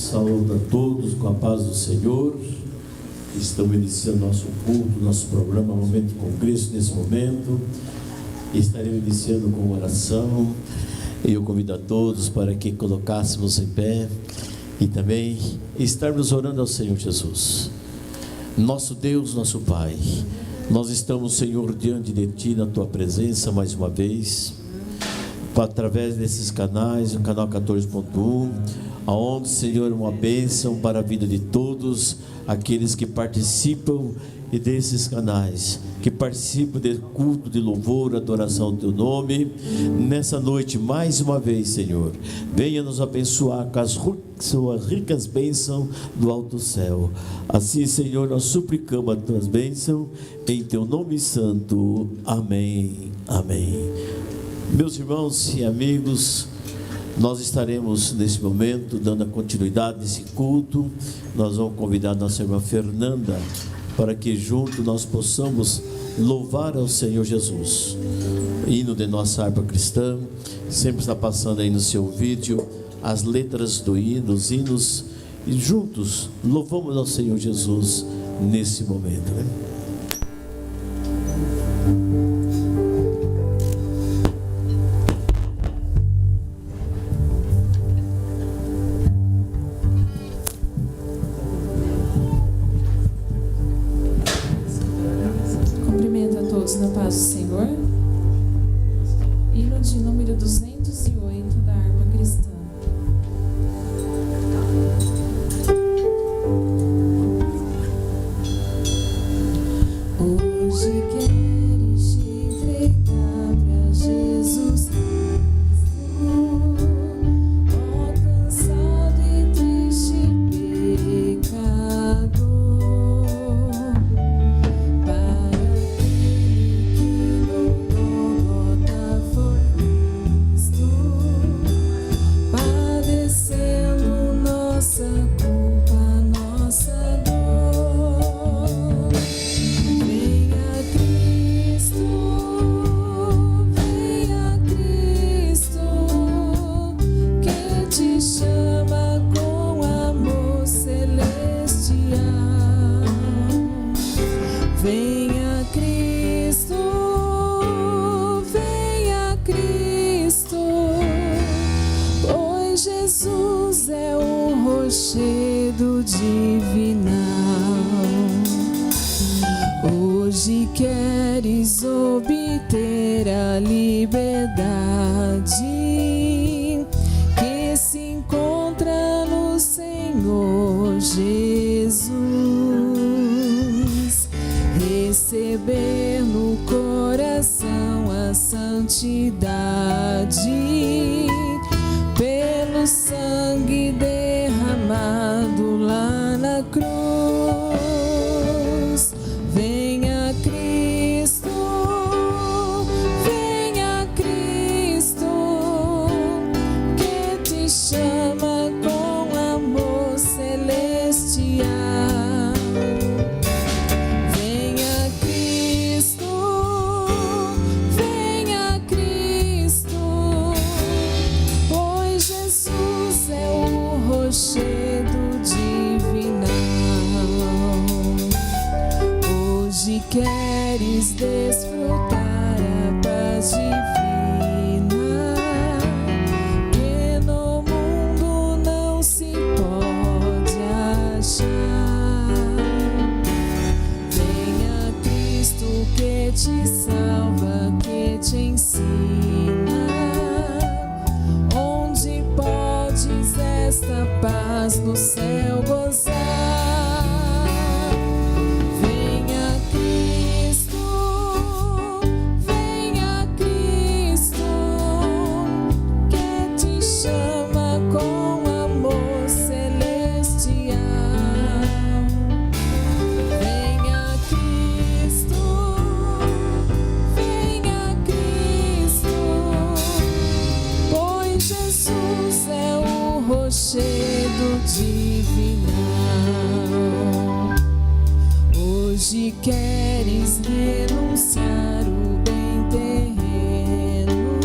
Saúdo a todos com a paz do Senhor. Estamos iniciando nosso culto, nosso programa Momento com Cristo nesse momento. Estaremos iniciando com oração. Eu convido a todos para que colocássemos em pé e também estarmos orando ao Senhor Jesus. Nosso Deus, nosso Pai, nós estamos, Senhor, diante de Ti, na Tua presença mais uma vez, através desses canais, o canal 14.1, aonde, Senhor, é uma bênção para a vida de todos aqueles que participam desses canais, que participam do culto de louvor, adoração ao Teu nome. Nessa noite, mais uma vez, Senhor, venha nos abençoar com as Suas ricas bênçãos do alto céu. Assim, Senhor, nós suplicamos as Tuas bênçãos em Teu nome santo. Amém, amém. Meus irmãos e amigos, nós estaremos nesse momento dando a continuidade desse culto. Nós vamos convidar a nossa irmã Fernanda para que junto nós possamos louvar ao Senhor Jesus. Hino de nossa harpa cristã, sempre está passando aí no seu vídeo as letras do hino, os hinos, e juntos louvamos ao Senhor Jesus nesse momento, né? Na paz do Senhor. Hino de número 208 da harpa cristã. Hoje queres te entregar pra Jesus Cristo, ó cansado e triste pecador. Rochedo divinal, hoje queres obter a liberdade que se encontra no Senhor Jesus, receber no coração a santidade pelo sangue derramado lá na cruz. Venha Cristo, que te chama com amor celestial. Venha Cristo, pois Jesus é o rochedo divinal. Hoje queres desfrutar a paz divina que no mundo não se pode achar. Venha Cristo que te salva, que te ensina onde podes esta paz no céu gozar. Venha Cristo, que te chama com amor celestial. Venha Cristo, pois Jesus é o rochedo divinal. Hoje queres renunciar o bem terreno,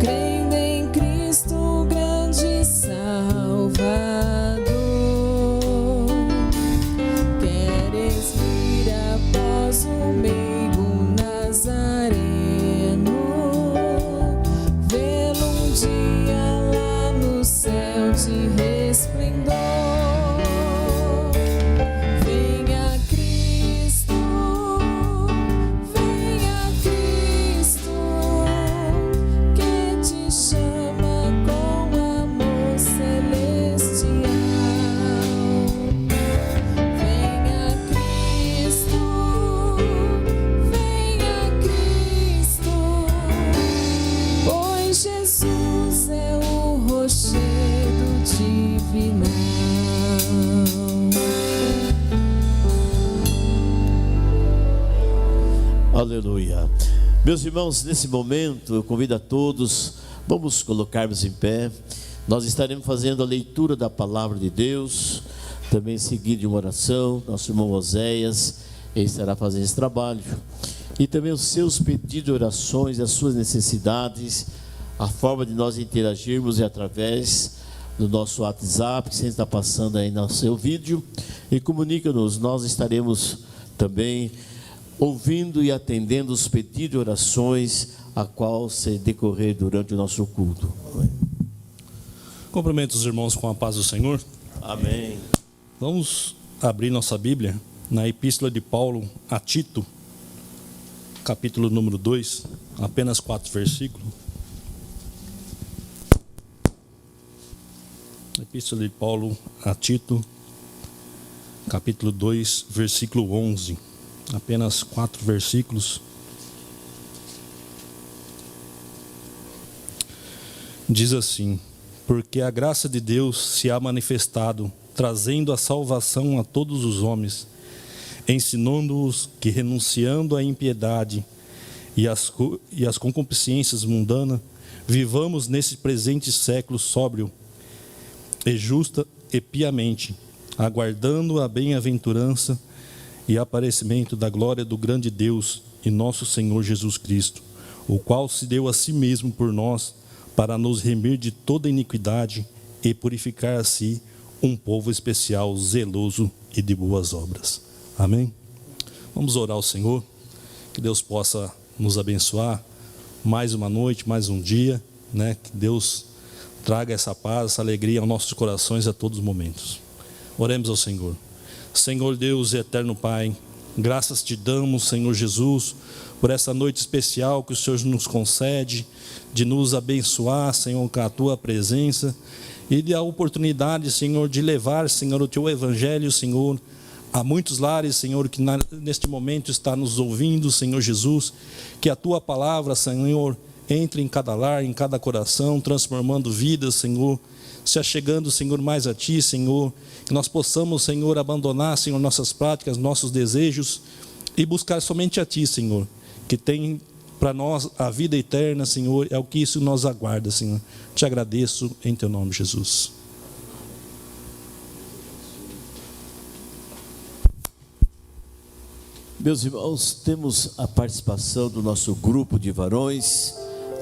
crendo em Cristo grande Salvador. final. Aleluia. Meus irmãos, nesse momento eu convido a todos, vamos colocarmos em pé. Nós estaremos fazendo a leitura da palavra de Deus, também seguido de uma oração. Nosso irmão Oséias, ele estará fazendo esse trabalho. E também os seus pedidos de orações, as suas necessidades, a forma de nós interagirmos é através do nosso WhatsApp, que você está passando aí no seu vídeo. E comunica-nos, nós estaremos também ouvindo e atendendo os pedidos de orações a qual se decorrer durante o nosso culto. Amém. Cumprimento os irmãos com a paz do Senhor. Amém. Vamos abrir nossa Bíblia na Epístola de Paulo a Tito, capítulo número 2, apenas 4 versículos. Epístola de Paulo a Tito, capítulo 2, versículo 11. Apenas 4 versículos. Diz assim: porque a graça de Deus se há manifestado, trazendo a salvação a todos os homens, ensinando-os que, renunciando à impiedade e às concupiscências mundanas, vivamos nesse presente século sóbrio e justa e piamente, aguardando a bem-aventurança e aparecimento da glória do grande Deus e nosso Senhor Jesus Cristo, o qual se deu a si mesmo por nós, para nos remir de toda iniquidade e purificar a si um povo especial, zeloso e de boas obras. Amém? Vamos orar ao Senhor, que Deus possa nos abençoar mais uma noite, mais um dia, né? Que Deus traga essa paz, essa alegria aos nossos corações a todos os momentos. Oremos ao Senhor. Senhor Deus e eterno Pai, graças te damos, Senhor Jesus, por essa noite especial que o Senhor nos concede, de nos abençoar, Senhor, com a tua presença, e de a oportunidade, Senhor, de levar, Senhor, o teu evangelho, Senhor, a muitos lares, Senhor, que neste momento está nos ouvindo, Senhor Jesus, que a tua palavra, Senhor, entre em cada lar, em cada coração, transformando vidas, Senhor, se achegando, Senhor, mais a Ti, Senhor, que nós possamos, Senhor, abandonar, Senhor, nossas práticas, nossos desejos e buscar somente a Ti, Senhor, que tem para nós a vida eterna, Senhor, é o que isso nos aguarda, Senhor. Te agradeço em Teu nome, Jesus. Meus irmãos, temos a participação do nosso grupo de varões,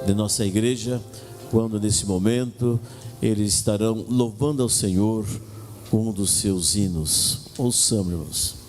de nossa igreja, quando nesse momento eles estarão louvando ao Senhor com um dos seus hinos. Ouçamos, irmãos.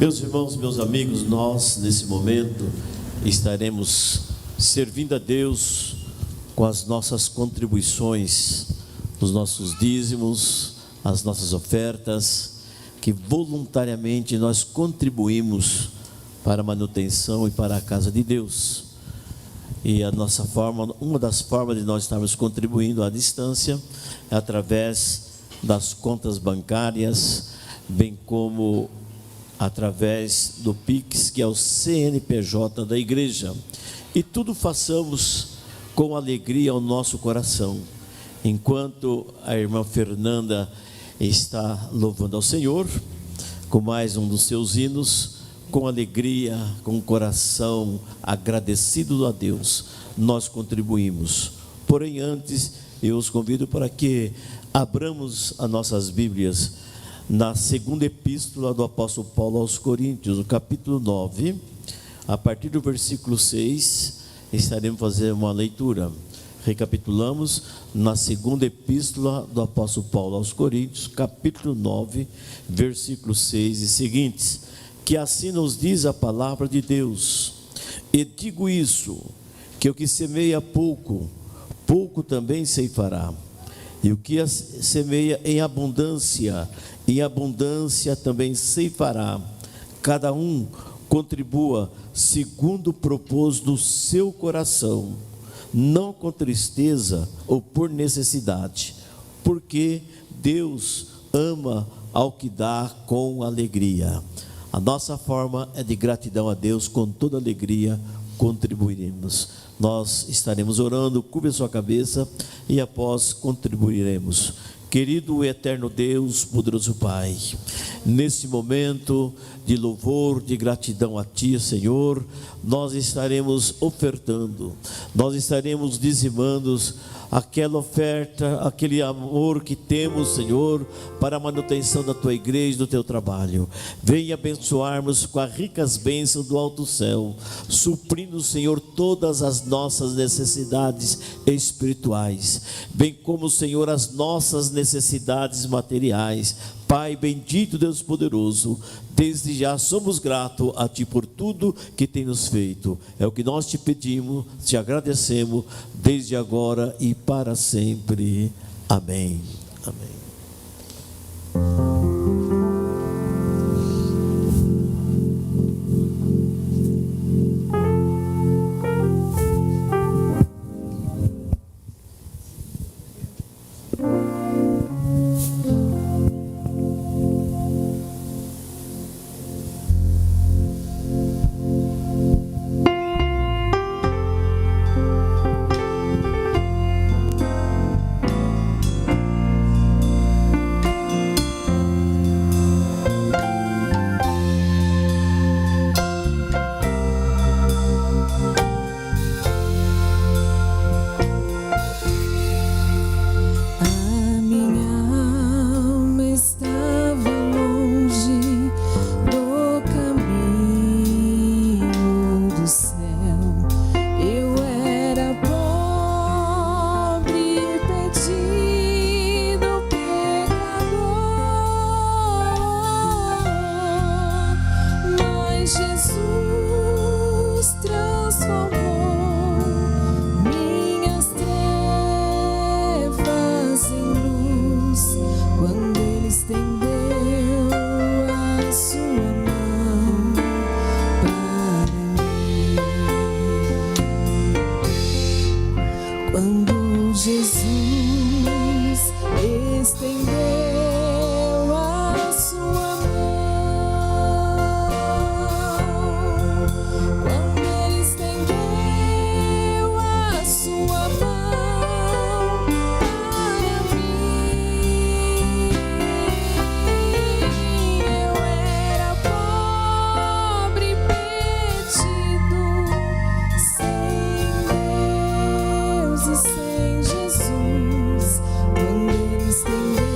Meus irmãos, meus amigos, nós nesse momento estaremos servindo a Deus com as nossas contribuições, os nossos dízimos, as nossas ofertas, que voluntariamente nós contribuímos para a manutenção e para a casa de Deus. E a nossa forma, uma das formas de nós estarmos contribuindo à distância é através das contas bancárias, bem como através do Pix, que é o CNPJ da igreja. E tudo façamos com alegria ao nosso coração. Enquanto a irmã Fernanda está louvando ao Senhor, com mais um dos seus hinos, com alegria, com o coração agradecido a Deus, nós contribuímos. Porém, antes, eu os convido para que abramos as nossas Bíblias na segunda epístola do apóstolo Paulo aos Coríntios, no capítulo 9, a partir do versículo 6, estaremos fazendo uma leitura. Recapitulamos, na segunda epístola do apóstolo Paulo aos Coríntios, capítulo 9, versículo 6 e seguintes, que assim nos diz a palavra de Deus: e digo isso, que o que semeia pouco, pouco também ceifará, e o que semeia em abundância também ceifará. Cada um contribua segundo propôs no seu coração, não com tristeza ou por necessidade, porque Deus ama ao que dá com alegria. A nossa forma é de gratidão a Deus, com toda alegria contribuiremos. Nós estaremos orando, curve a sua cabeça e após contribuiremos. Querido e eterno Deus, poderoso Pai, nesse momento de louvor, de gratidão a Ti, Senhor, nós estaremos ofertando, nós estaremos dizimando aquela oferta, aquele amor que temos, Senhor, para a manutenção da Tua igreja, do Teu trabalho. Venha abençoarmos com as ricas bênçãos do alto céu, suprindo, Senhor, todas as nossas necessidades espirituais, bem como, Senhor, as nossas necessidades materiais. Pai bendito, Deus poderoso, desde já somos gratos a Ti por tudo que tem nos feito. É o que nós te pedimos, te agradecemos, desde agora e para sempre. Amém. Amém. Sem Jesus, quando Ele estendeu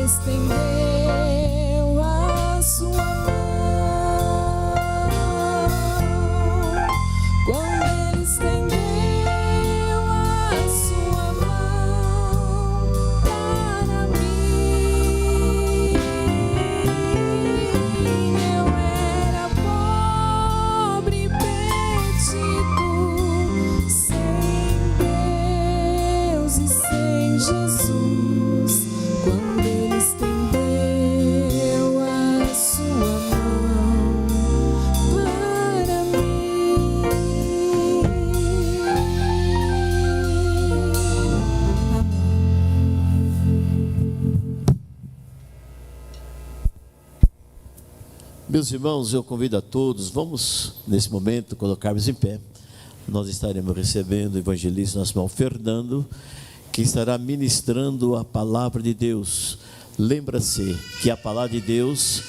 estendeu a sua mão. Quando Ele estendeu a sua mão para mim, eu era pobre e perdido, sem Deus e sem Jesus. Quando Ele estendeu a sua mão para mim. Meus irmãos, eu convido a todos, vamos nesse momento colocarmos em pé. Nós estaremos recebendo o evangelista nosso irmão Fernando, que estará ministrando a palavra de Deus. Lembra-se que a palavra de Deus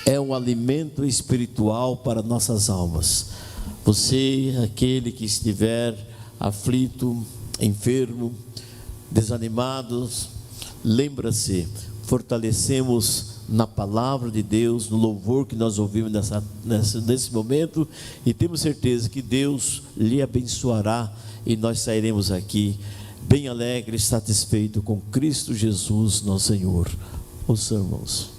é um alimento espiritual para nossas almas. Você, aquele que estiver aflito, enfermo, desanimado, lembra-se, fortalecemos na palavra de Deus, no louvor que nós ouvimos nesse momento, e temos certeza que Deus lhe abençoará e nós sairemos aqui bem alegres, satisfeitos com Cristo Jesus, nosso Senhor. Os irmãos.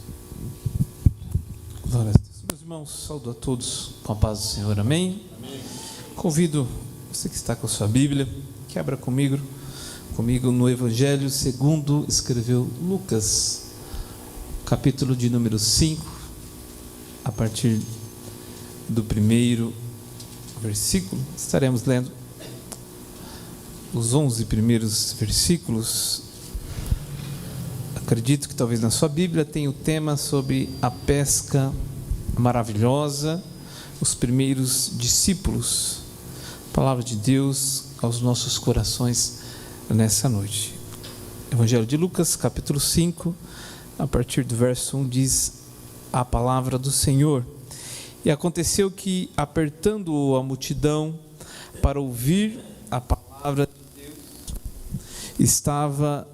Glória a Deus. Meus irmãos, saúdo a todos com a paz do Senhor. Amém? Amém. Convido você que está com a sua Bíblia, que abra comigo no Evangelho segundo escreveu Lucas, capítulo de número 5, a partir do primeiro versículo. Estaremos lendo os 11 primeiros versículos. Acredito que talvez na sua Bíblia tenha o tema sobre a pesca maravilhosa, os primeiros discípulos. Palavra de Deus aos nossos corações nessa noite. Evangelho de Lucas, capítulo 5, a partir do verso 1, diz a palavra do Senhor. E aconteceu que, apertando a multidão para ouvir a palavra de Deus, estava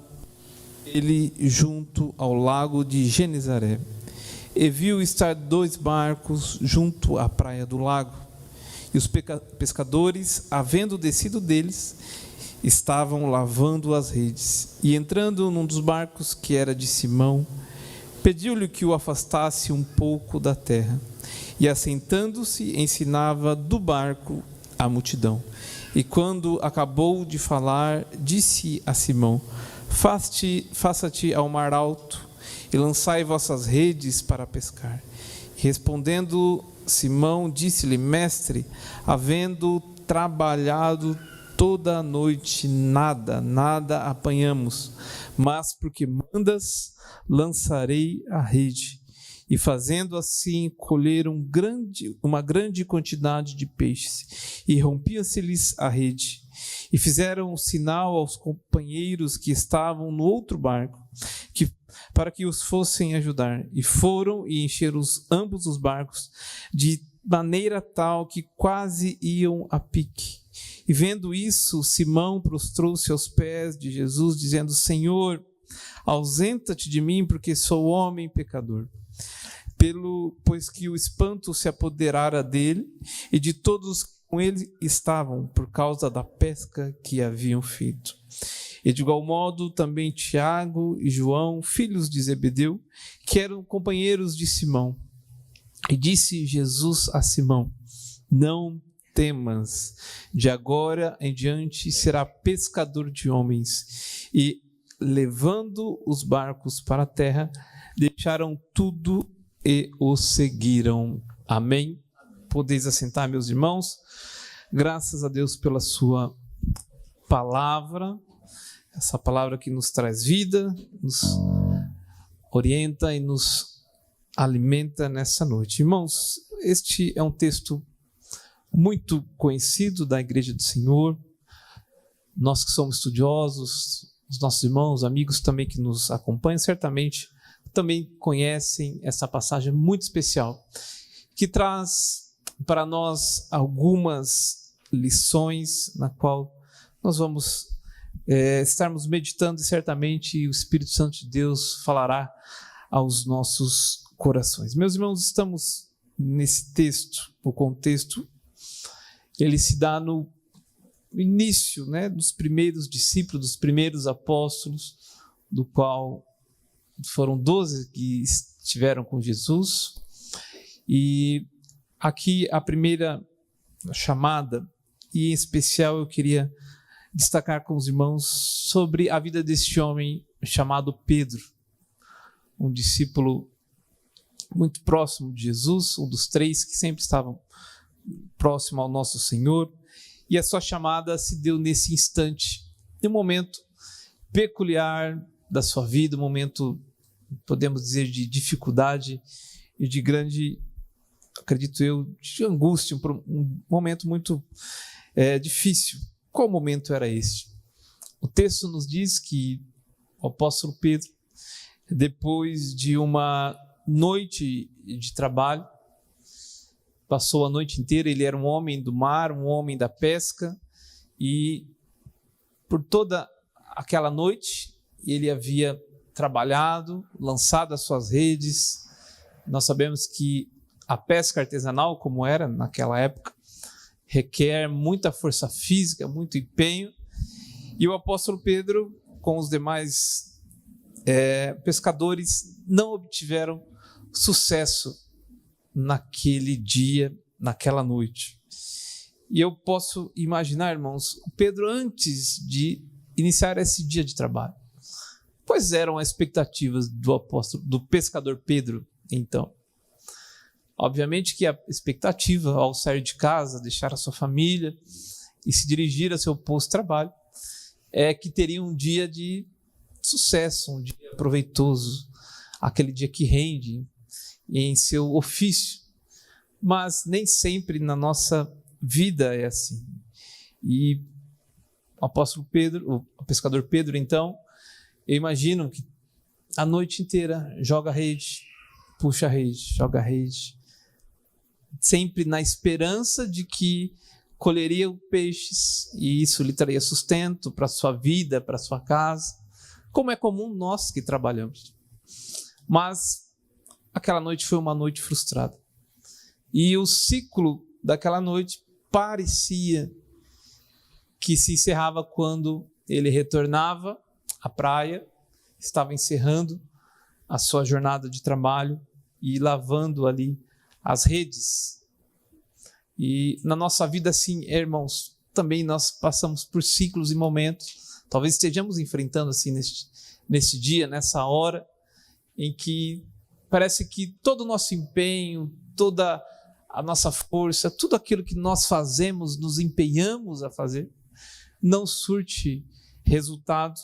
ele junto ao lago de Genezaré, e viu estar 2 barcos junto à praia do lago, e os pescadores, havendo descido deles, estavam lavando as redes. E entrando num dos barcos, que era de Simão, pediu-lhe que o afastasse um pouco da terra, e assentando-se ensinava do barco a multidão. E quando acabou de falar, disse a Simão: faça-te ao mar alto e lançai vossas redes para pescar. E respondendo Simão, disse-lhe: Mestre, havendo trabalhado toda a noite, nada apanhamos, mas porque mandas, lançarei a rede. E fazendo assim, colheram uma grande quantidade de peixes, e rompia-se-lhes a rede. E fizeram um sinal aos companheiros que estavam no outro barco, para que os fossem ajudar. E foram e encheram ambos os barcos, de maneira tal que quase iam a pique. E vendo isso, Simão prostrou-se aos pés de Jesus, dizendo: Senhor, ausenta-te de mim, porque sou homem pecador. Pois que o espanto se apoderara dele e de todos que com ele estavam, por causa da pesca que haviam feito. E de igual modo também Tiago e João, filhos de Zebedeu, que eram companheiros de Simão. E disse Jesus a Simão: Não temas, de agora em diante será pescador de homens. E levando os barcos para a terra, deixaram tudo e o seguiram. Amém? Podeis assentar, meus irmãos. Graças a Deus pela sua palavra, essa palavra que nos traz vida, nos orienta e nos alimenta nessa noite. Irmãos, este é um texto muito conhecido da Igreja do Senhor. Nós que somos estudiosos, os nossos irmãos, amigos também que nos acompanham, certamente também conhecem essa passagem muito especial, que traz para nós algumas lições, na qual nós vamos estarmos meditando e certamente o Espírito Santo de Deus falará aos nossos corações. Meus irmãos, estamos nesse texto, o contexto, ele se dá no início, dos primeiros discípulos, dos primeiros apóstolos, do qual foram 12 que estiveram com Jesus. E aqui a primeira chamada, e em especial eu queria destacar com os irmãos sobre a vida deste homem chamado Pedro, um discípulo muito próximo de Jesus, um dos 3 que sempre estavam próximo ao nosso Senhor, e a sua chamada se deu nesse instante, em um momento peculiar da sua vida, um momento, podemos dizer, de dificuldade e de grande, acredito eu, de angústia, um momento muito difícil. Qual momento era esse? O texto nos diz que o apóstolo Pedro, depois de uma noite de trabalho, passou a noite inteira, ele era um homem do mar, um homem da pesca, e por toda aquela noite ele havia trabalhado, lançado as suas redes. Nós sabemos que a pesca artesanal, como era naquela época, requer muita força física, muito empenho, e o apóstolo Pedro, com os demais pescadores, não obtiveram sucesso naquele dia, naquela noite. E eu posso imaginar, irmãos, o Pedro antes de iniciar esse dia de trabalho. Quais eram as expectativas do pescador Pedro, então? Obviamente que a expectativa ao sair de casa, deixar a sua família e se dirigir ao seu posto de trabalho, é que teria um dia de sucesso, um dia proveitoso, aquele dia que rende em seu ofício. Mas nem sempre na nossa vida é assim. E o apóstolo Pedro, o pescador Pedro, então, eu imagino que a noite inteira joga a rede, puxa a rede, joga a rede, sempre na esperança de que colheria peixes e isso lhe traria sustento para a sua vida, para a sua casa, como é comum nós que trabalhamos. Mas aquela noite foi uma noite frustrada. E o ciclo daquela noite parecia que se encerrava quando ele retornava à praia, estava encerrando a sua jornada de trabalho e lavando ali as redes. E na nossa vida, assim, irmãos, também nós passamos por ciclos e momentos, talvez estejamos enfrentando assim nesse dia, nessa hora, em que parece que todo o nosso empenho, toda a nossa força, tudo aquilo que nós fazemos, nos empenhamos a fazer, não surte resultado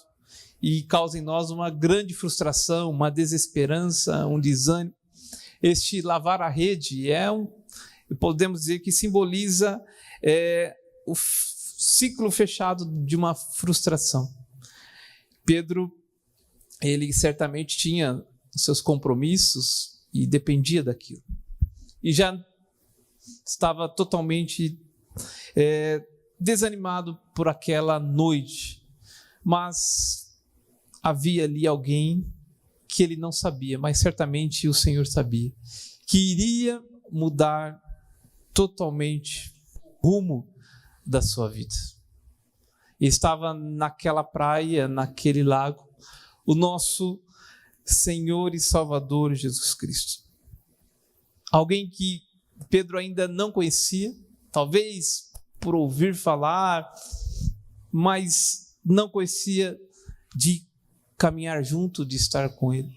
e causa em nós uma grande frustração, uma desesperança, um desânimo. Este lavar a rede podemos dizer que simboliza o ciclo fechado de uma frustração. Pedro, ele certamente tinha os seus compromissos e dependia daquilo. E já estava totalmente desanimado por aquela noite. Mas havia ali alguém que ele não sabia, mas certamente o Senhor sabia, que iria mudar totalmente o rumo da sua vida. E estava naquela praia, naquele lago, o nosso Senhor e Salvador Jesus Cristo. Alguém que Pedro ainda não conhecia, talvez por ouvir falar, mas não conhecia de caminhar junto, de estar com ele.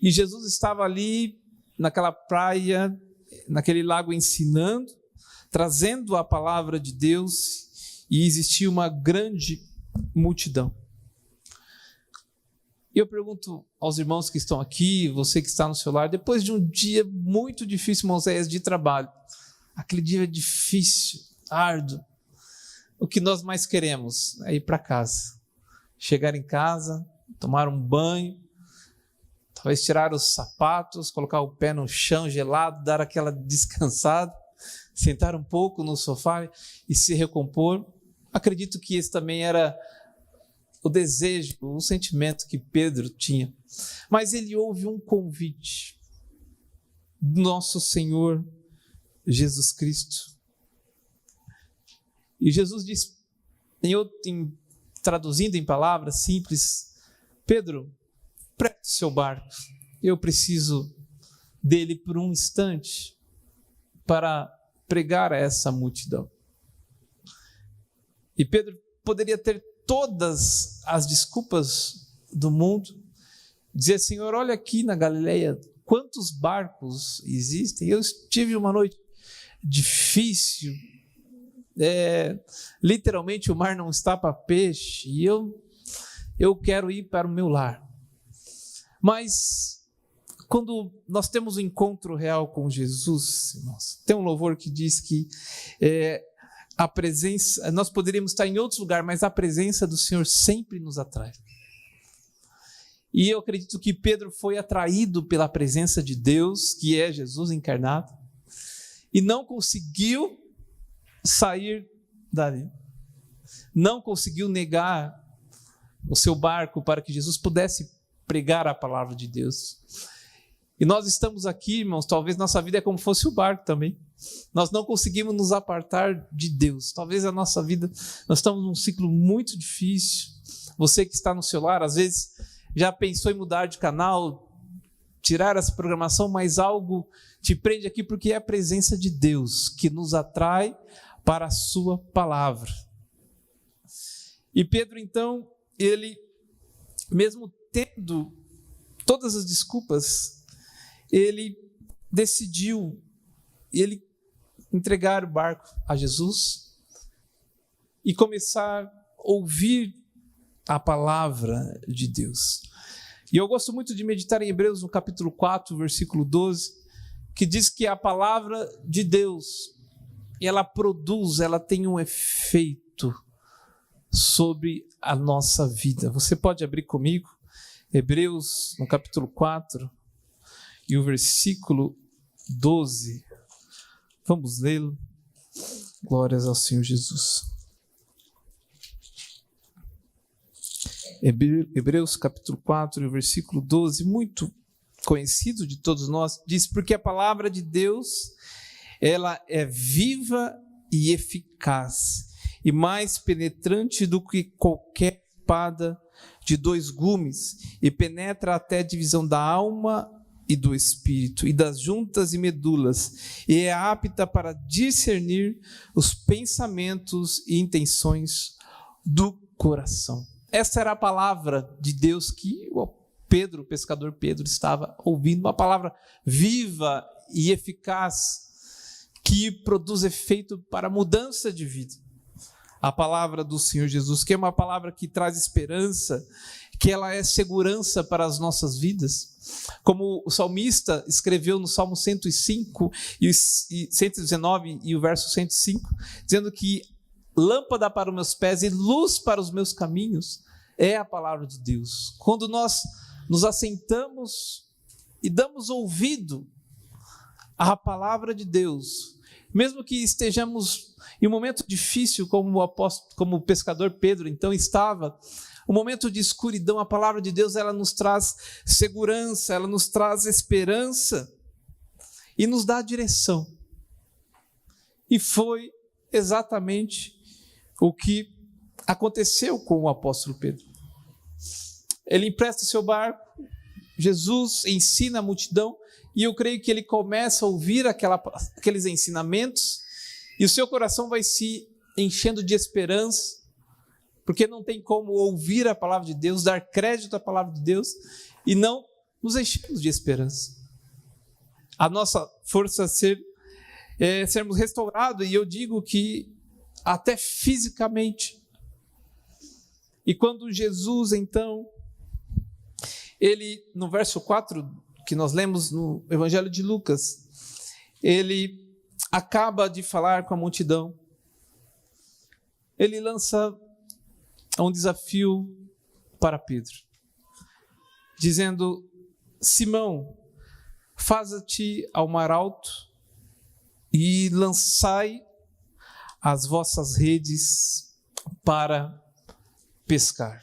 E Jesus estava ali naquela praia, naquele lago ensinando, trazendo a palavra de Deus, e existia uma grande multidão. E eu pergunto aos irmãos que estão aqui, você que está no seu lar, depois de um dia muito difícil, Moisés, de trabalho, aquele dia difícil, árduo, o que nós mais queremos é ir para casa. Chegar em casa, tomar um banho, talvez tirar os sapatos, colocar o pé no chão gelado, dar aquela descansada, sentar um pouco no sofá e se recompor. Acredito que esse também era o desejo, o sentimento que Pedro tinha, mas ele ouve um convite do nosso Senhor Jesus Cristo. E Jesus diz, traduzindo em palavras simples: Pedro, preste o seu barco, eu preciso dele por um instante para pregar a essa multidão. E Pedro poderia ter todas as desculpas do mundo, dizer: Senhor, olha aqui na Galileia quantos barcos existem, eu tive uma noite difícil, literalmente o mar não está para peixe, e eu quero ir para o meu lar. Mas quando nós temos um encontro real com Jesus, irmãos, tem um louvor que diz que a presença, nós poderíamos estar em outros lugares, mas a presença do Senhor sempre nos atrai. E eu acredito que Pedro foi atraído pela presença de Deus, que é Jesus encarnado, e não conseguiu sair dali. Não conseguiu negar o seu barco para que Jesus pudesse pregar a palavra de Deus. E nós estamos aqui, irmãos, talvez nossa vida é como fosse o barco também. Nós não conseguimos nos apartar de Deus. Talvez a nossa vida, nós estamos num ciclo muito difícil. Você que está no seu lar, às vezes já pensou em mudar de canal, tirar essa programação, mas algo te prende aqui porque é a presença de Deus que nos atrai para a sua palavra. E Pedro, então, ele, mesmo tendo todas as desculpas, ele decidiu entregar o barco a Jesus e começar a ouvir a palavra de Deus. E eu gosto muito de meditar em Hebreus, no capítulo 4, versículo 12, que diz que a palavra de Deus, ela produz, ela tem um efeito sobre a nossa vida. Você pode abrir comigo, Hebreus, no capítulo 4, e o versículo 12. Vamos lê-lo. Glórias ao Senhor Jesus. Hebreus capítulo 4, versículo 12, muito conhecido de todos nós, diz: porque a palavra de Deus, ela é viva e eficaz, e mais penetrante do que qualquer espada de 2 gumes, e penetra até a divisão da alma e do espírito, e das juntas e medulas, e é apta para discernir os pensamentos e intenções do coração. Essa era a palavra de Deus que o pescador Pedro, estava ouvindo, uma palavra viva e eficaz, que produz efeito para a mudança de vida. A palavra do Senhor Jesus, que é uma palavra que traz esperança, que ela é segurança para as nossas vidas. Como o salmista escreveu no Salmo 105 e 119 e o verso 105, dizendo que lâmpada para os meus pés e luz para os meus caminhos é a palavra de Deus. Quando nós nos assentamos e damos ouvido à palavra de Deus, mesmo que estejamos em um momento difícil, como o pescador Pedro então estava, um momento de escuridão, a palavra de Deus, ela nos traz segurança, ela nos traz esperança e nos dá direção. E foi exatamente o que aconteceu com o apóstolo Pedro. Ele empresta o seu barco, Jesus ensina a multidão, e eu creio que ele começa a ouvir aqueles ensinamentos, e o seu coração vai se enchendo de esperança, porque não tem como ouvir a palavra de Deus, dar crédito à palavra de Deus, e não nos enchermos de esperança. A nossa força é sermos restaurados, e eu digo que até fisicamente. E quando Jesus, então, ele, no verso 4, que nós lemos no Evangelho de Lucas, ele acaba de falar com a multidão, ele lança um desafio para Pedro, dizendo: Simão, faza-te ao mar alto e lançai as vossas redes para pescar.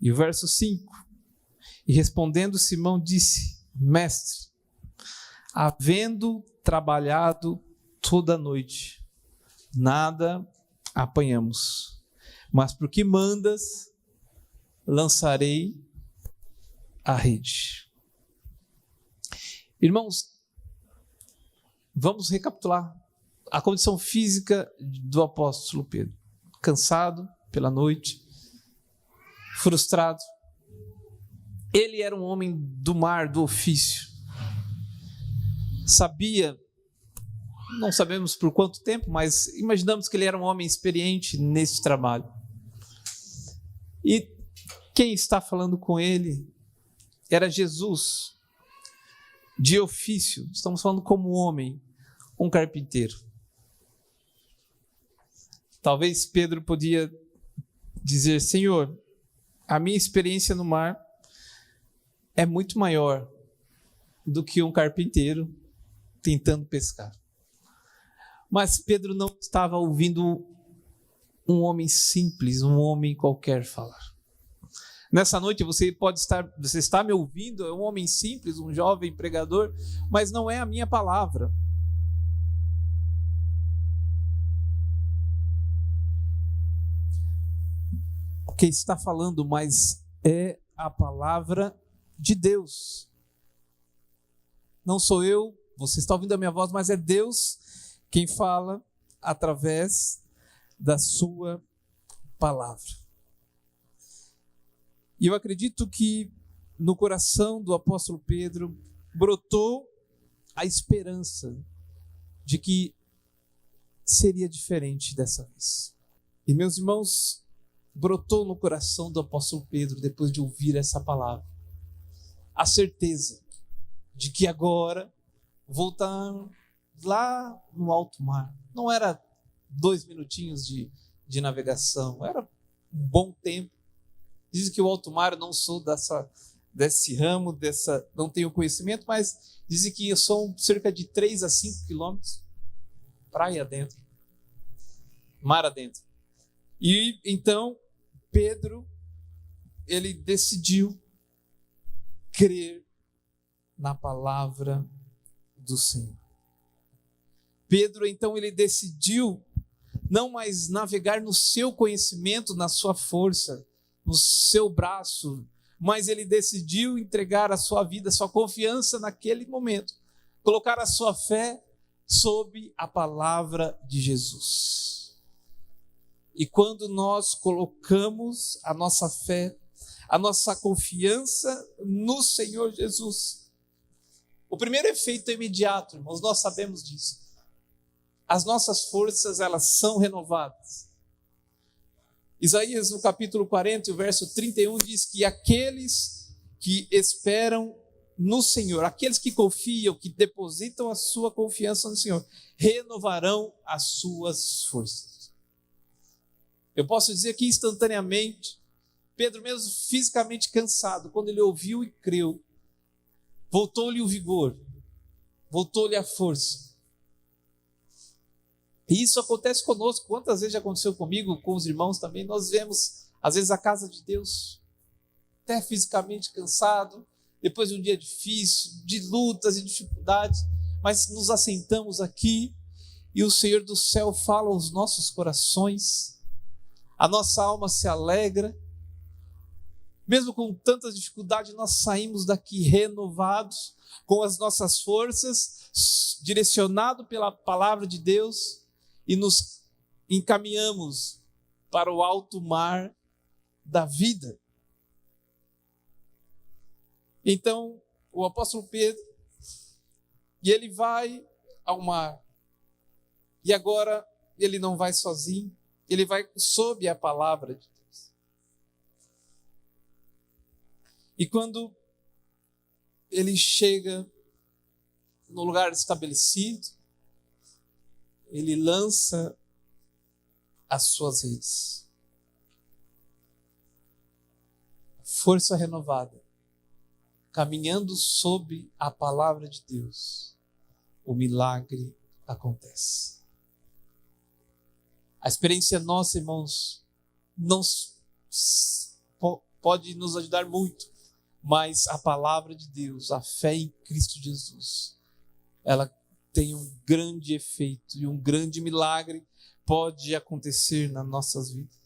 E o verso 5: e respondendo Simão disse: Mestre, havendo trabalhado toda a noite, nada apanhamos, mas por que mandas, lançarei a rede. Irmãos, vamos recapitular a condição física do apóstolo Pedro. Cansado pela noite, frustrado. Ele era um homem do mar, do ofício. Sabia, não sabemos por quanto tempo, mas imaginamos que ele era um homem experiente nesse trabalho. E quem está falando com ele era Jesus, de ofício. Estamos falando como homem, um carpinteiro. Talvez Pedro podia dizer: Senhor, a minha experiência no mar é muito maior do que um carpinteiro tentando pescar. Mas Pedro não estava ouvindo um homem simples, um homem qualquer falar. Nessa noite você está me ouvindo, é um homem simples, um jovem pregador, mas não é a minha palavra. Quem está falando, mas é a palavra de Deus. Não sou eu, você está ouvindo a minha voz, mas é Deus quem fala através da sua palavra. E eu acredito que no coração do apóstolo Pedro brotou a esperança de que seria diferente dessa vez. E meus irmãos, brotou no coração do apóstolo Pedro, depois de ouvir essa palavra, a certeza de que agora voltar lá no alto mar. Não era 2 minutinhos de navegação, era um bom tempo. Dizem que o alto mar, eu não sou desse ramo, não tenho conhecimento, mas dizem que são cerca de 3 a 5 quilômetros, praia adentro, mar adentro. E então Pedro, ele decidiu crer na palavra do Senhor. Pedro, então, ele decidiu não mais navegar no seu conhecimento, na sua força, no seu braço, mas ele decidiu entregar a sua vida, a sua confiança naquele momento, colocar a sua fé sob a palavra de Jesus. E quando nós colocamos a nossa fé, a nossa confiança no Senhor Jesus, o primeiro efeito é imediato, irmãos, nós sabemos disso. As nossas forças, elas são renovadas. Isaías, no capítulo 40, o verso 31, diz que aqueles que esperam no Senhor, aqueles que confiam, que depositam a sua confiança no Senhor, renovarão as suas forças. Eu posso dizer que instantaneamente, Pedro, mesmo fisicamente cansado, quando ele ouviu e creu, voltou-lhe o vigor, voltou-lhe a força. E isso acontece conosco. Quantas vezes já aconteceu comigo, com os irmãos também? Nós vemos, às vezes, a casa de Deus, até fisicamente cansado, depois de um dia difícil, de lutas e dificuldades, mas nos assentamos aqui e o Senhor do céu fala aos nossos corações, a nossa alma se alegra. Mesmo com tantas dificuldades, nós saímos daqui renovados, com as nossas forças, direcionados pela palavra de Deus, e nos encaminhamos para o alto mar da vida. Então, o apóstolo Pedro, e ele vai ao mar, e agora ele não vai sozinho, ele vai sob a palavra de Deus. E quando ele chega no lugar estabelecido, ele lança as suas redes. Força renovada, caminhando sob a palavra de Deus, o milagre acontece. A experiência nossa, irmãos, não pode nos ajudar muito, mas a palavra de Deus, a fé em Cristo Jesus, ela tem um grande efeito e um grande milagre pode acontecer nas nossas vidas.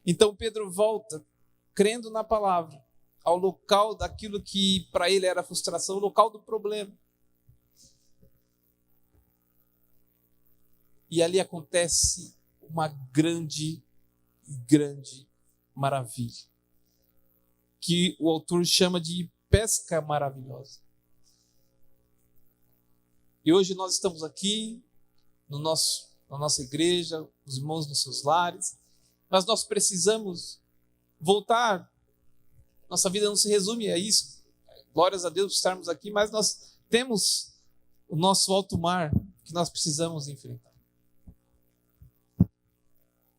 Então Pedro volta, crendo na palavra, ao local daquilo que para ele era frustração, o local do problema. E ali acontece uma grande maravilha, que o autor chama de pesca maravilhosa. E hoje nós estamos aqui na nossa igreja, os irmãos nos seus lares, mas nós precisamos voltar. Nossa vida não se resume a isso. Glórias a Deus por estarmos aqui, mas nós temos o nosso alto mar que nós precisamos enfrentar,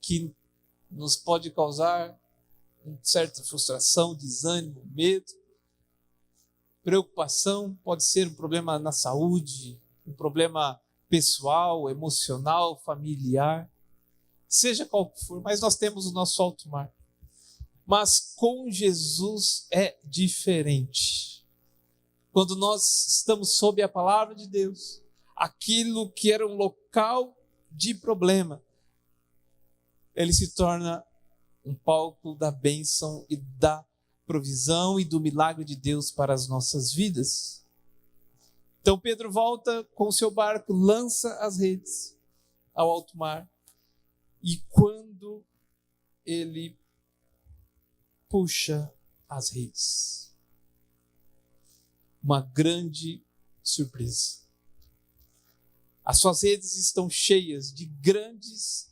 que nos pode causar uma certa frustração, desânimo, medo, preocupação. Pode ser um problema na saúde, um problema pessoal, emocional, familiar, seja qual for, mas nós temos o nosso alto mar. Mas com Jesus é diferente. Quando nós estamos sob a palavra de Deus, aquilo que era um local de problema, ele se torna um palco da bênção e da provisão e do milagre de Deus para as nossas vidas. Então Pedro volta com o seu barco, lança as redes ao alto mar, e quando ele puxa as redes, uma grande surpresa. As suas redes estão cheias de grandes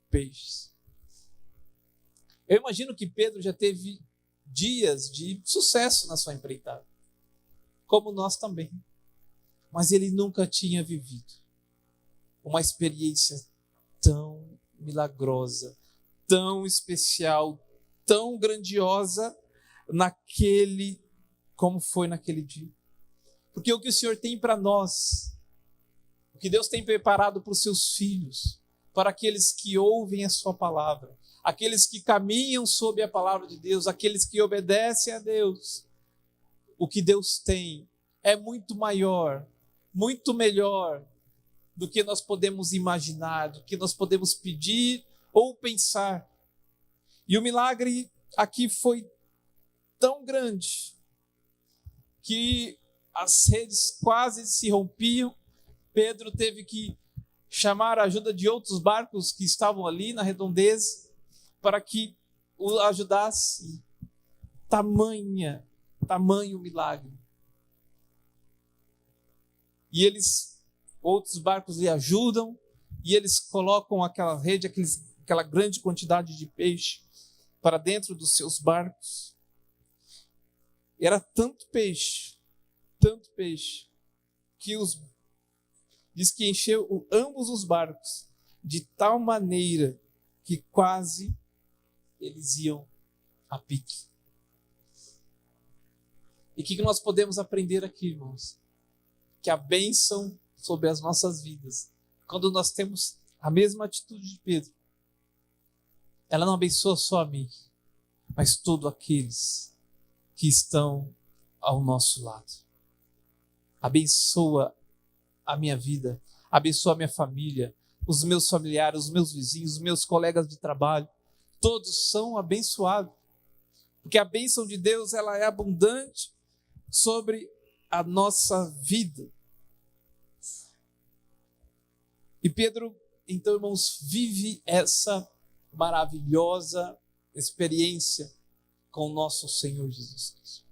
peixes. Eu imagino que Pedro já teve dias de sucesso na sua empreitada, como nós também. Mas ele nunca tinha vivido uma experiência tão milagrosa, tão especial, tão grandiosa como foi naquele dia. Porque o que o Senhor tem para nós, o que Deus tem preparado para os seus filhos, para aqueles que ouvem a sua palavra, aqueles que caminham sob a palavra de Deus, aqueles que obedecem a Deus, o que Deus tem é muito maior, muito melhor do que nós podemos imaginar, do que nós podemos pedir ou pensar. E o milagre aqui foi tão grande que as redes quase se rompiam. Pedro teve que chamar a ajuda de outros barcos que estavam ali na redondeza para que o ajudasse. Tamanho milagre. E outros barcos lhe ajudam, e eles colocam aquela rede, aquela grande quantidade de peixe para dentro dos seus barcos. Era tanto peixe, que diz que encheu ambos os barcos, de tal maneira que quase eles iam a pique. E o que nós podemos aprender aqui, irmãos? Que a bênção sobre as nossas vidas, quando nós temos a mesma atitude de Pedro, ela não abençoa só a mim, mas todos aqueles que estão ao nosso lado. Abençoa a minha vida, abençoa a minha família, os meus familiares, os meus vizinhos, os meus colegas de trabalho. Todos são abençoados, porque a bênção de Deus ela é abundante sobre a nossa vida. E Pedro, então, irmãos, vive essa maravilhosa experiência com o nosso Senhor Jesus Cristo.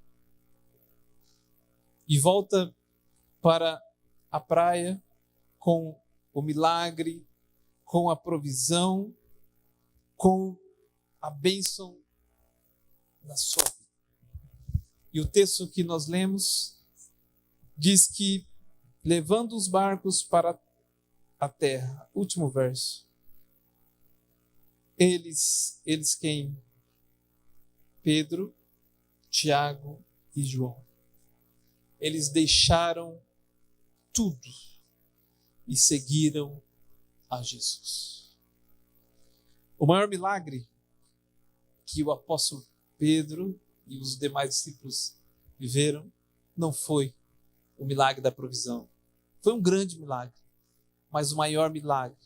E volta para a praia com o milagre, com a provisão, com a bênção na sua vida. E o texto que nós lemos diz que, levando os barcos para a terra, último verso, eles quem? Pedro, Tiago e João. Eles deixaram tudo e seguiram a Jesus. O maior milagre que o apóstolo Pedro e os demais discípulos viveram não foi o milagre da provisão. Foi um grande milagre, mas o maior milagre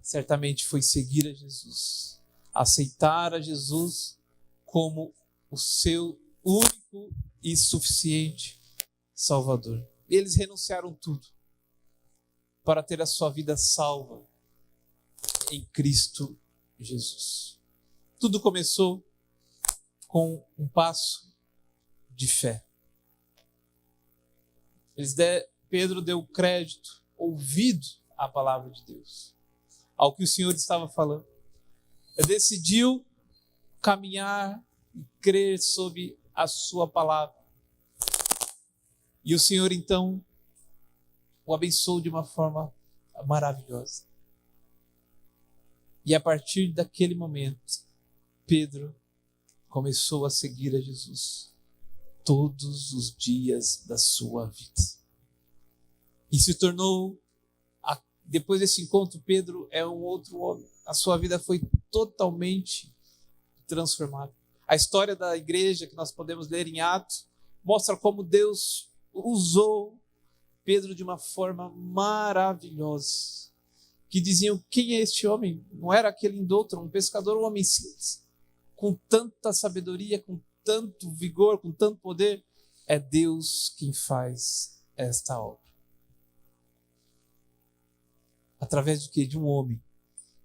certamente foi seguir a Jesus, aceitar a Jesus como o seu único e suficiente Salvador. Eles renunciaram tudo para ter a sua vida salva em Cristo Jesus. Tudo começou com um passo de fé. Pedro deu crédito, ouvido à palavra de Deus, ao que o Senhor estava falando. Ele decidiu caminhar e crer sob a sua palavra. E o Senhor, então, o abençoou de uma forma maravilhosa. E a partir daquele momento, Pedro começou a seguir a Jesus todos os dias da sua vida. E se tornou, depois desse encontro, Pedro é um outro homem. A sua vida foi totalmente transformada. A história da igreja que nós podemos ler em Atos mostra como Deus usou Pedro de uma forma maravilhosa. Que diziam, quem é este homem? Não era aquele indouto, um pescador, um homem simples, com tanta sabedoria, com tanto vigor, com tanto poder. É Deus quem faz esta obra. Através do quê? De um homem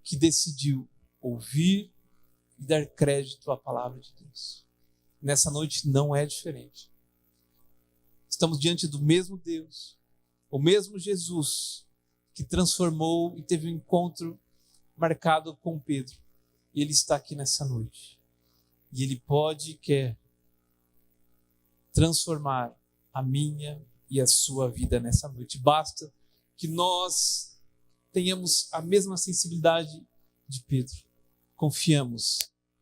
que decidiu ouvir e dar crédito à palavra de Deus. Nessa noite não é diferente. Estamos diante do mesmo Deus, o mesmo Jesus que transformou e teve um encontro marcado com Pedro. E ele está aqui nessa noite. E ele pode e quer transformar a minha e a sua vida nessa noite. Basta que nós tenhamos a mesma sensibilidade de Pedro. Confiamos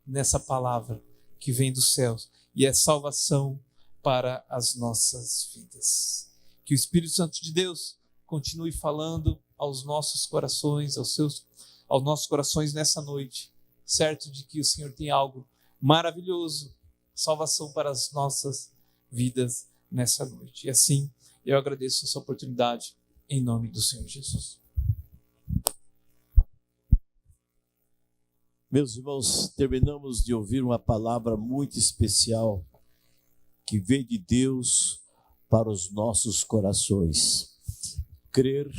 nessa palavra que vem dos céus e é salvação para as nossas vidas. Que o Espírito Santo de Deus continue falando aos nossos corações, aos nossos corações nessa noite, certo de que o Senhor tem algo maravilhoso, salvação para as nossas vidas nessa noite. E assim, eu agradeço essa oportunidade em nome do Senhor Jesus. Meus irmãos, terminamos de ouvir uma palavra muito especial que veio de Deus para os nossos corações. Crer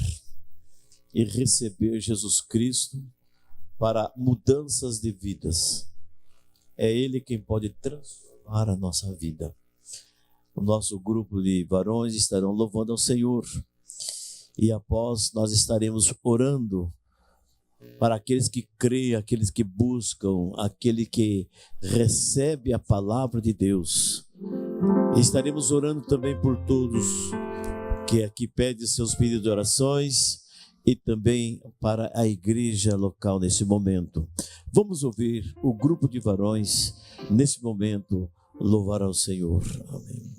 e receber Jesus Cristo para mudanças de vidas. É Ele quem pode transformar a nossa vida. O nosso grupo de varões estarão louvando ao Senhor. E após nós estaremos orando para aqueles que creem, aqueles que buscam, aquele que recebe a palavra de Deus. E estaremos orando também por todos que aqui pedem seus pedidos de orações e também para a igreja local nesse momento. Vamos ouvir o grupo de varões nesse momento louvar ao Senhor. Amém.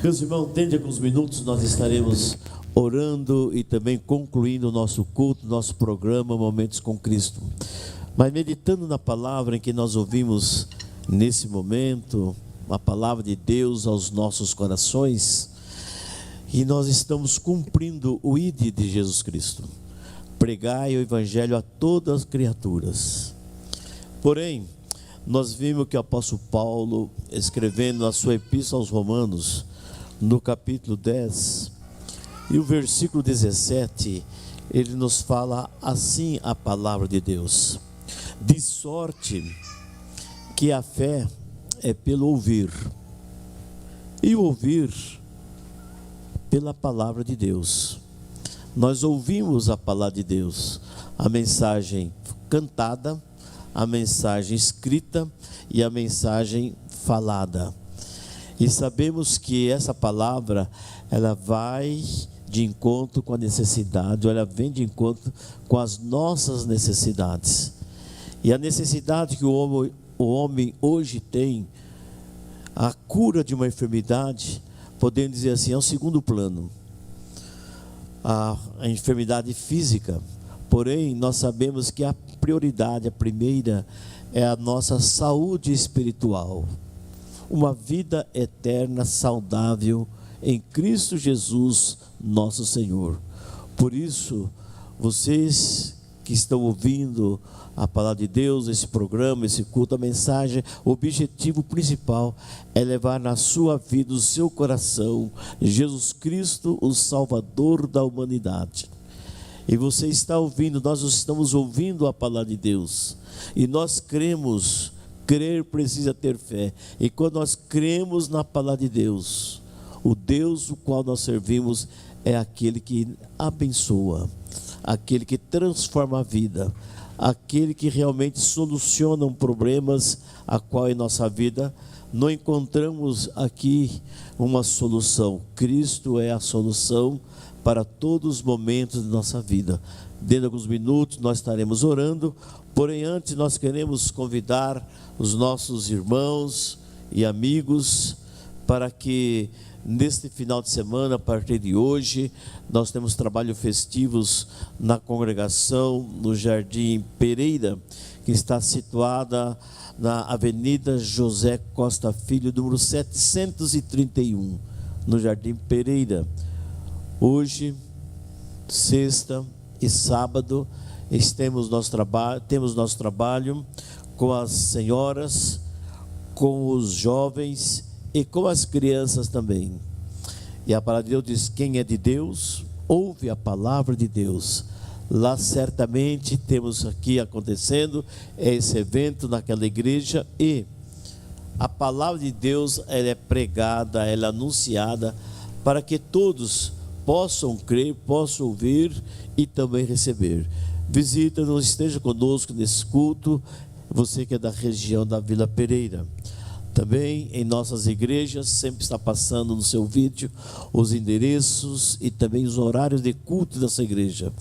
Meus irmãos, tende alguns minutos, nós estaremos orando e também concluindo o nosso culto, nosso programa Momentos com Cristo. Mas meditando na palavra em que nós ouvimos nesse momento, a palavra de Deus aos nossos corações, e nós estamos cumprindo o ID de Jesus Cristo. Pregai o Evangelho a todas as criaturas. Porém, nós vimos que o apóstolo Paulo, escrevendo na sua epístola aos Romanos, no capítulo 10, e o versículo 17, ele nos fala assim a palavra de Deus: de sorte que a fé é pelo ouvir, e o ouvir pela palavra de Deus. Nós ouvimos a palavra de Deus, a mensagem cantada, a mensagem escrita e a mensagem falada. E sabemos que essa palavra, ela vai de encontro com a necessidade, ou ela vem de encontro com as nossas necessidades. E a necessidade que o homem hoje tem, a cura de uma enfermidade, podemos dizer assim, é um segundo plano. A enfermidade física, porém, nós sabemos que a prioridade, a primeira, é a nossa saúde espiritual. Uma vida eterna, saudável, em Cristo Jesus, nosso Senhor. Por isso, vocês que estão ouvindo a palavra de Deus, esse programa, esse culto, a mensagem, o objetivo principal é levar na sua vida, o seu coração, Jesus Cristo, o Salvador da humanidade. E você está ouvindo, nós estamos ouvindo a palavra de Deus, e nós cremos. Crer precisa ter fé, e quando nós cremos na palavra de Deus, o Deus o qual nós servimos é aquele que abençoa, aquele que transforma a vida, aquele que realmente soluciona problemas a qual em nossa vida não encontramos aqui uma solução. Cristo é a solução para todos os momentos de nossa vida. Dentro de alguns minutos nós estaremos orando, porém antes nós queremos convidar os nossos irmãos e amigos para que neste final de semana, a partir de hoje, nós temos trabalhos festivos na congregação no Jardim Pereira, que está situada na Avenida José Costa Filho, número 731, no Jardim Pereira. Hoje, sexta e sábado, temos nosso trabalho com as senhoras, com os jovens e com as crianças também. E a palavra de Deus diz: quem é de Deus, ouve a palavra de Deus. Lá certamente temos aqui acontecendo esse evento naquela igreja, e a palavra de Deus, ela é pregada, ela é anunciada para que todos possam crer, possam ouvir e também receber. Visita-nos, esteja conosco nesse culto, você que é da região da Vila Pereira. Também em nossas igrejas, sempre está passando no seu vídeo os endereços e também os horários de culto dessa igreja.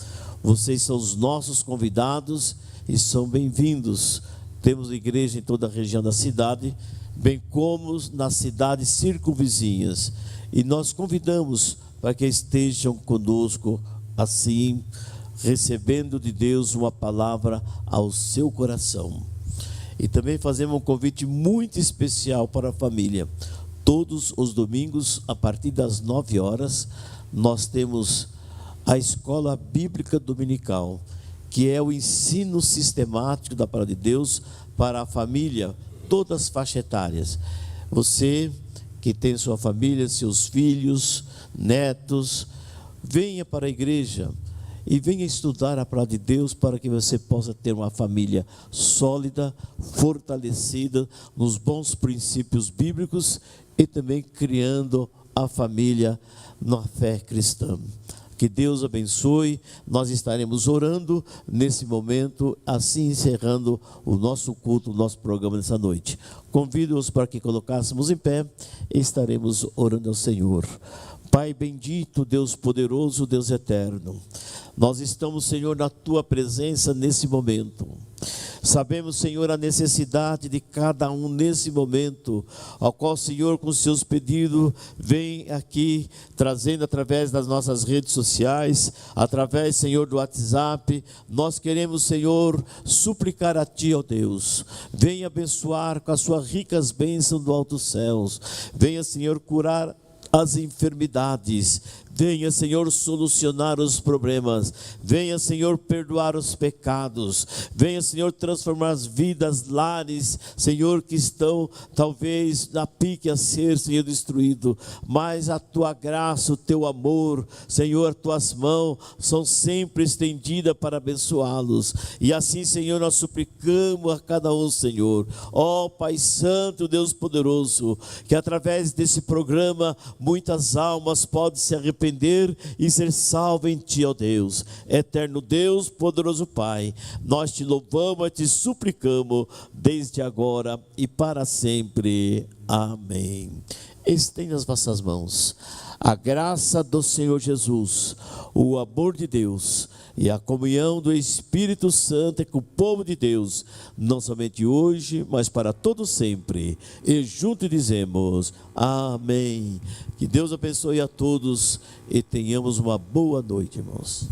Vocês são os nossos convidados e são bem-vindos. Temos igreja em toda a região da cidade, bem como nas cidades circunvizinhas. E nós convidamos para que estejam conosco assim, recebendo de Deus uma palavra ao seu coração. E também fazemos um convite muito especial para a família. Todos os domingos, a partir das 9 horas, nós temos a Escola Bíblica Dominical, que é o ensino sistemático da palavra de Deus para a família, todas as faixas etárias. Você que tem sua família, seus filhos, netos, venha para a igreja e venha estudar a palavra de Deus para que você possa ter uma família sólida, fortalecida nos bons princípios bíblicos e também criando a família na fé cristã. Que Deus abençoe. Nós estaremos orando nesse momento, assim encerrando o nosso culto, o nosso programa nessa noite. Convido-os para que colocássemos em pé e estaremos orando ao Senhor. Pai bendito, Deus poderoso, Deus eterno, nós estamos, Senhor, na Tua presença nesse momento. Sabemos, Senhor, a necessidade de cada um nesse momento, ao qual, Senhor, com seus pedidos, vem aqui trazendo através das nossas redes sociais, através, Senhor, do WhatsApp. Nós queremos, Senhor, suplicar a Ti, ó Deus, venha abençoar com as suas ricas bênçãos do alto céus, venha, Senhor, curar as enfermidades, venha, Senhor, solucionar os problemas, venha, Senhor, perdoar os pecados, venha, Senhor, transformar as vidas, lares, Senhor, que estão talvez na pique a ser, Senhor, destruído, mas a Tua graça, o Teu amor, Senhor, Tuas mãos são sempre estendidas para abençoá-los, e assim, Senhor, nós suplicamos a cada um, Senhor, ó Pai Santo, Deus poderoso, que através desse programa, muitas almas podem se arrepender e ser salvo em Ti, ó Deus. Eterno Deus, poderoso Pai, nós Te louvamos e Te suplicamos desde agora e para sempre. Amém. Estenda as vossas mãos. A graça do Senhor Jesus, o amor de Deus e a comunhão do Espírito Santo com o povo de Deus, não somente hoje, mas para todo sempre. E juntos dizemos amém. Que Deus abençoe a todos e tenhamos uma boa noite, irmãos.